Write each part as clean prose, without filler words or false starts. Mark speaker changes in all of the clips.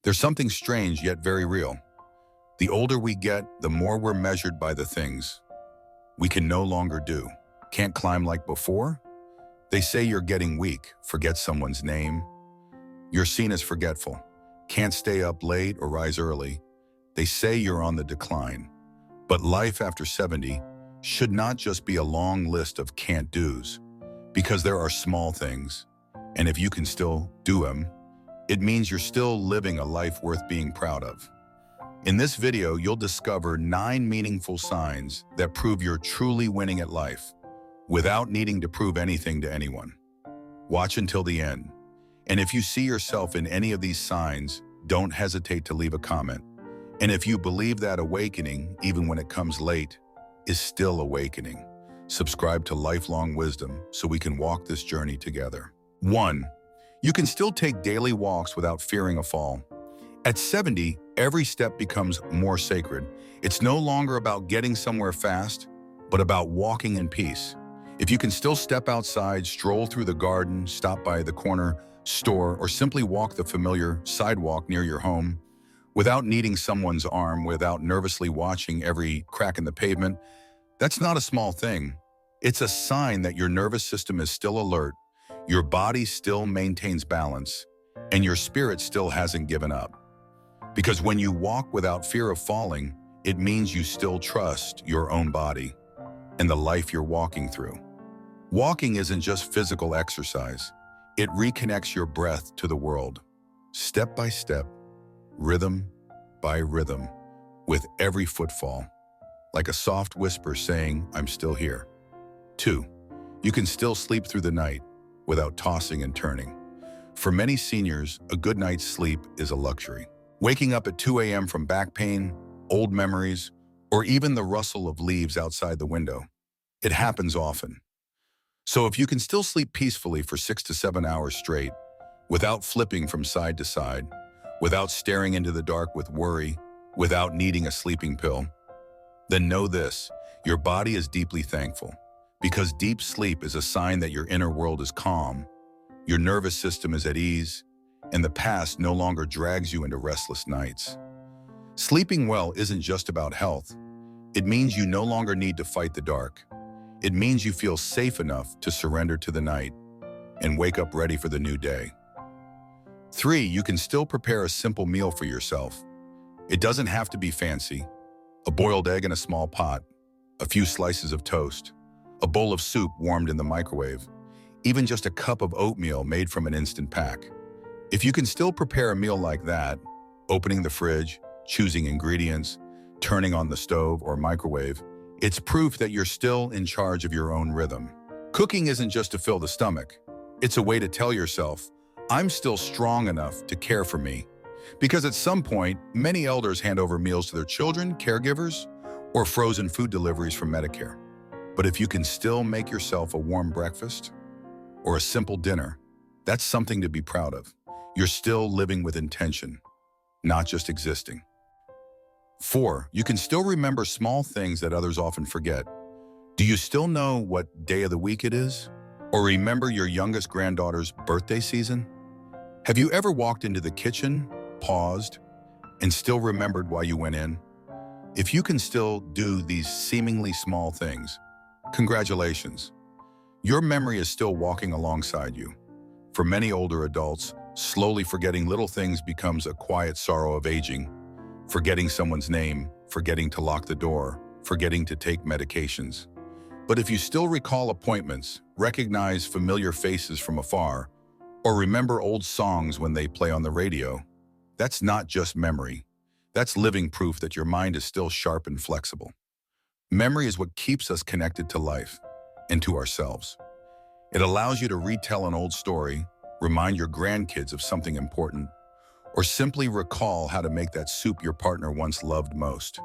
Speaker 1: There's something strange yet very real. The older we get, the more we're measured by the things we can no longer do. Can't climb like before? They say you're getting weak, forget someone's name. You're seen as forgetful. Can't stay up late or rise early. They say you're on the decline. But life after 70 should not just be a long list of can't do's, because there are small things, and if you can still do them, it means you're still living a life worth being proud of. In this video, you'll discover 9 meaningful signs that prove you're truly winning at life without needing to prove anything to anyone. Watch until the end. And if you see yourself in any of these signs, don't hesitate to leave a comment. And if you believe that awakening, even when it comes late, is still awakening, subscribe to Lifelong Wisdom so we can walk this journey together. 1. You can still take daily walks without fearing a fall. At 70, every step becomes more sacred. It's no longer about getting somewhere fast, but about walking in peace. If you can still step outside, stroll through the garden, stop by the corner store, or simply walk the familiar sidewalk near your home, without needing someone's arm, without nervously watching every crack in the pavement, that's not a small thing. It's a sign that your nervous system is still alert, your body still maintains balance, and your spirit still hasn't given up. Because when you walk without fear of falling, it means you still trust your own body and the life you're walking through. Walking isn't just physical exercise. It reconnects your breath to the world, step by step, rhythm by rhythm, with every footfall, like a soft whisper saying, I'm still here. 2. You can still sleep through the night without tossing and turning. For many seniors, a good night's sleep is a luxury. Waking up at 2 a.m. from back pain, old memories, or even the rustle of leaves outside the window. It happens often. So if you can still sleep peacefully for 6 to 7 hours straight, without flipping from side to side, without staring into the dark with worry, without needing a sleeping pill, then know this, your body is deeply thankful. Because deep sleep is a sign that your inner world is calm, your nervous system is at ease, and the past no longer drags you into restless nights. Sleeping well isn't just about health. It means you no longer need to fight the dark. It means you feel safe enough to surrender to the night and wake up ready for the new day. 3. You can still prepare a simple meal for yourself. It doesn't have to be fancy. A boiled egg in a small pot, a few slices of toast, a bowl of soup warmed in the microwave, even just a cup of oatmeal made from an instant pack. If you can still prepare a meal like that, opening the fridge, choosing ingredients, turning on the stove or microwave, it's proof that you're still in charge of your own rhythm. Cooking isn't just to fill the stomach. It's a way to tell yourself, I'm still strong enough to care for me. Because at some point, many elders hand over meals to their children, caregivers, or frozen food deliveries from Medicare. But if you can still make yourself a warm breakfast or a simple dinner, that's something to be proud of. You're still living with intention, not just existing. 4. You can still remember small things that others often forget. Do you still know what day of the week it is? Or remember your youngest granddaughter's birthday season? Have you ever walked into the kitchen, paused, and still remembered why you went in? If you can still do these seemingly small things, congratulations. Your memory is still walking alongside you. For many older adults, slowly forgetting little things becomes a quiet sorrow of aging. Forgetting someone's name, forgetting to lock the door, forgetting to take medications. But if you still recall appointments, recognize familiar faces from afar, or remember old songs when they play on the radio, that's not just memory. That's living proof that your mind is still sharp and flexible. Memory is what keeps us connected to life and to ourselves. It allows you to retell an old story, remind your grandkids of something important, or simply recall how to make that soup your partner once loved most.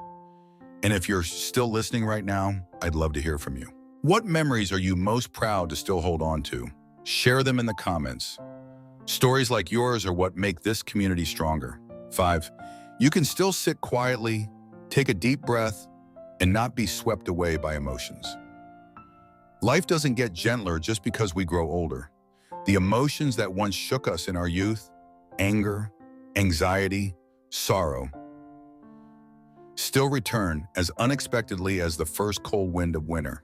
Speaker 1: And if you're still listening right now, I'd love to hear from you. What memories are you most proud to still hold on to? Share them in the comments. Stories like yours are what make this community stronger. 5. You can still sit quietly, take a deep breath, and not be swept away by emotions. Life doesn't get gentler just because we grow older. The emotions that once shook us in our youth, anger, anxiety, sorrow, still return as unexpectedly as the first cold wind of winter.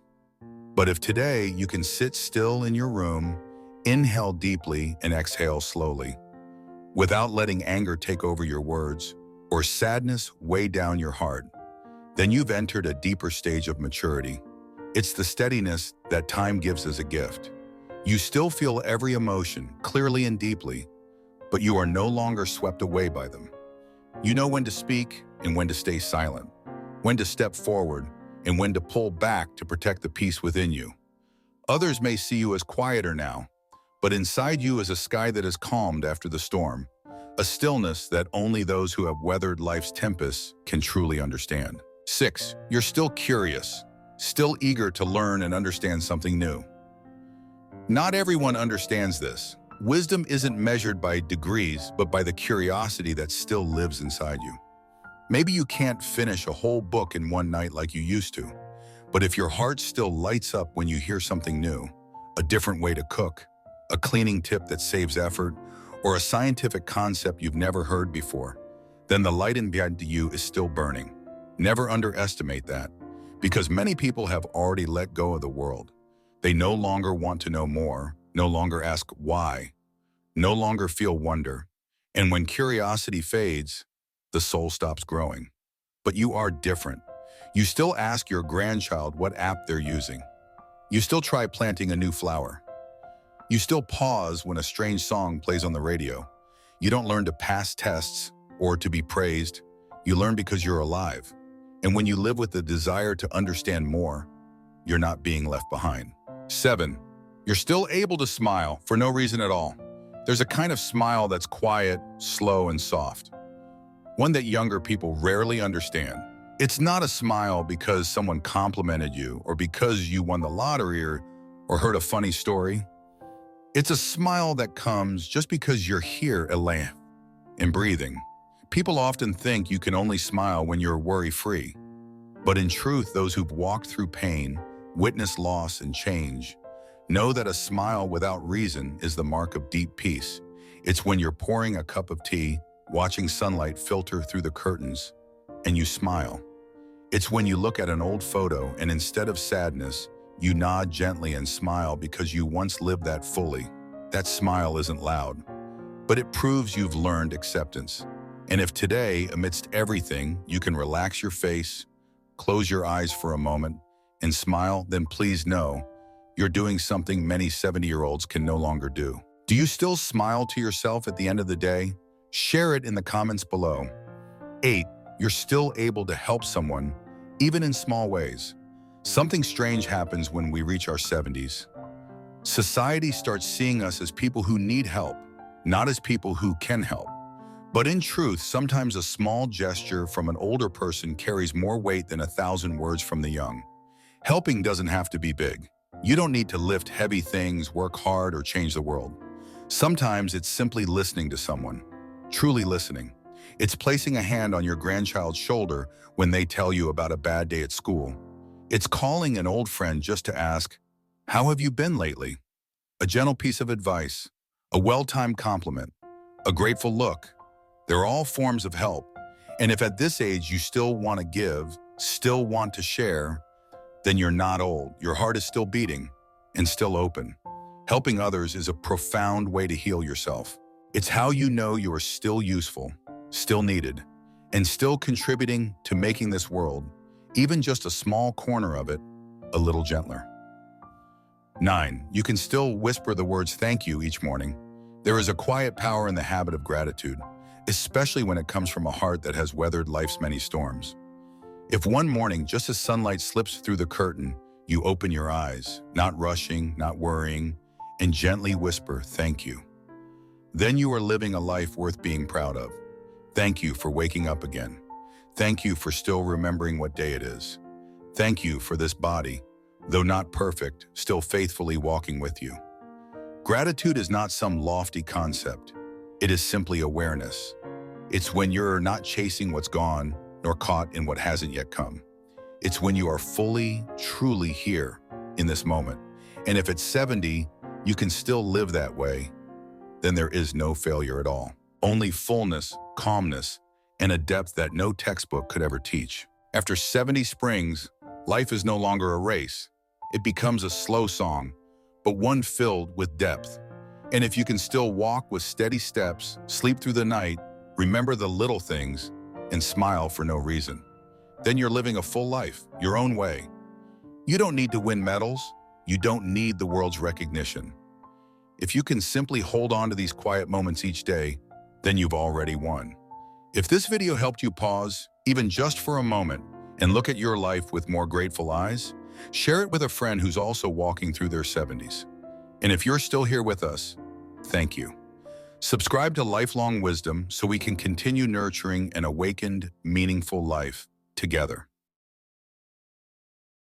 Speaker 1: But if today you can sit still in your room, inhale deeply and exhale slowly, without letting anger take over your words or sadness weigh down your heart, then you've entered a deeper stage of maturity. It's the steadiness that time gives as a gift. You still feel every emotion clearly and deeply, but you are no longer swept away by them. You know when to speak and when to stay silent, when to step forward and when to pull back to protect the peace within you. Others may see you as quieter now, but inside you is a sky that is calmed after the storm, a stillness that only those who have weathered life's tempests can truly understand. 6. You're still curious, still eager to learn and understand something new. Not everyone understands this. Wisdom isn't measured by degrees, but by the curiosity that still lives inside you. Maybe you can't finish a whole book in one night like you used to, but if your heart still lights up when you hear something new, a different way to cook, a cleaning tip that saves effort, or a scientific concept you've never heard before, then the light inside you is still burning. Never underestimate that, because many people have already let go of the world. They no longer want to know more, no longer ask why, no longer feel wonder, and when curiosity fades, the soul stops growing. But you are different. You still ask your grandchild what app they're using. You still try planting a new flower. You still pause when a strange song plays on the radio. You don't learn to pass tests or to be praised. You learn because you're alive. And when you live with the desire to understand more, you're not being left behind. 7. You're still able to smile for no reason at all. There's a kind of smile that's quiet, slow, and soft. One that younger people rarely understand. It's not a smile because someone complimented you or because you won the lottery or heard a funny story. It's a smile that comes just because you're here alive and breathing. People often think you can only smile when you're worry-free. But in truth, those who've walked through pain, witnessed loss and change, know that a smile without reason is the mark of deep peace. It's when you're pouring a cup of tea, watching sunlight filter through the curtains, and you smile. It's when you look at an old photo and instead of sadness, you nod gently and smile because you once lived that fully. That smile isn't loud, but it proves you've learned acceptance. And if today, amidst everything, you can relax your face, close your eyes for a moment, and smile, then please know you're doing something many 70-year-olds can no longer do. Do you still smile to yourself at the end of the day? Share it in the comments below. 8. You're still able to help someone, even in small ways. Something strange happens when we reach our 70s. Society starts seeing us as people who need help, not as people who can help. But in truth, sometimes a small gesture from an older person carries more weight than 1,000 words from the young. Helping doesn't have to be big. You don't need to lift heavy things, work hard, or change the world. Sometimes it's simply listening to someone, truly listening. It's placing a hand on your grandchild's shoulder when they tell you about a bad day at school. It's calling an old friend just to ask, "How have you been lately?" A gentle piece of advice, a well-timed compliment, a grateful look. They're all forms of help. And if at this age you still want to give, still want to share, then you're not old. Your heart is still beating and still open. Helping others is a profound way to heal yourself. It's how you know you are still useful, still needed, and still contributing to making this world, even just a small corner of it, a little gentler. 9. You can still whisper the words "thank you" each morning. There is a quiet power in the habit of gratitude, especially when it comes from a heart that has weathered life's many storms. If one morning, just as sunlight slips through the curtain, you open your eyes, not rushing, not worrying, and gently whisper "thank you," then you are living a life worth being proud of. Thank you for waking up again. Thank you for still remembering what day it is. Thank you for this body, though not perfect, still faithfully walking with you. Gratitude is not some lofty concept. It is simply awareness. It's when you're not chasing what's gone, nor caught in what hasn't yet come. It's when you are fully, truly here in this moment. And if at 70, you can still live that way, then there is no failure at all. Only fullness, calmness, and a depth that no textbook could ever teach. After 70 springs, life is no longer a race. It becomes a slow song, but one filled with depth. And if you can still walk with steady steps, sleep through the night, remember the little things, and smile for no reason, then you're living a full life, your own way. You don't need to win medals. You don't need the world's recognition. If you can simply hold on to these quiet moments each day, then you've already won. If this video helped you pause, even just for a moment, and look at your life with more grateful eyes, share it with a friend who's also walking through their 70s. And if you're still here with us, thank you. Subscribe to Lifelong Wisdom so we can continue nurturing an awakened, meaningful life together.